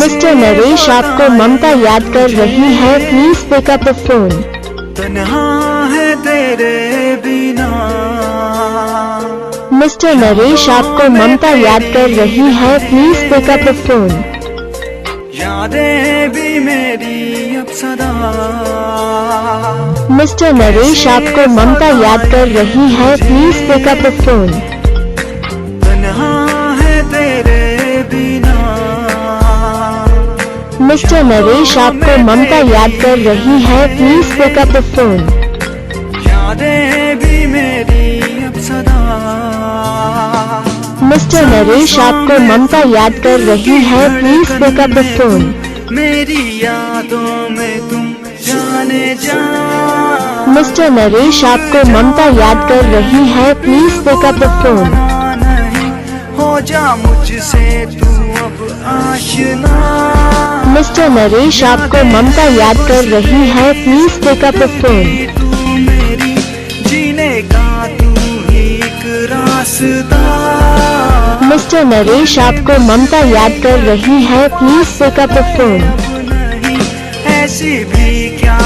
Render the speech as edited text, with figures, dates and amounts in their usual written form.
Mister Naresh आपको ममता याद कर रही है, please pick up the phone. तन्हा है तेरे बिना। मिस्टर नरेश आपको ममता याद कर रही है, please pick up the phone. यादें भी मेरी अब सदा। मिस्टर नरेश आपको ममता याद कर रही है, please pick up the phone. तन्हा है तेरे बिना। मिस्टर नरेश आपको ममता याद कर रही है, please pick up the phone. यादें भी मेरी अब सदा। मिस्टर नरेश आपको ममता याद कर रही है, please pick up the phone. मेरी यादों में तुम जाने जा। मिस्टर नरेश आपको ममता याद कर रही है, please pick up the phone. हो जा मुझसे तू अब आशना। मिस्टर नरेश आपको ममता याद कर रही है, please pick up the phone. तू मेरी जीने का तू ही एक रास्ता। मिस्टर नरेश आपको ममता याद कर रही है, please pick up the phone. ऐसी भी क्या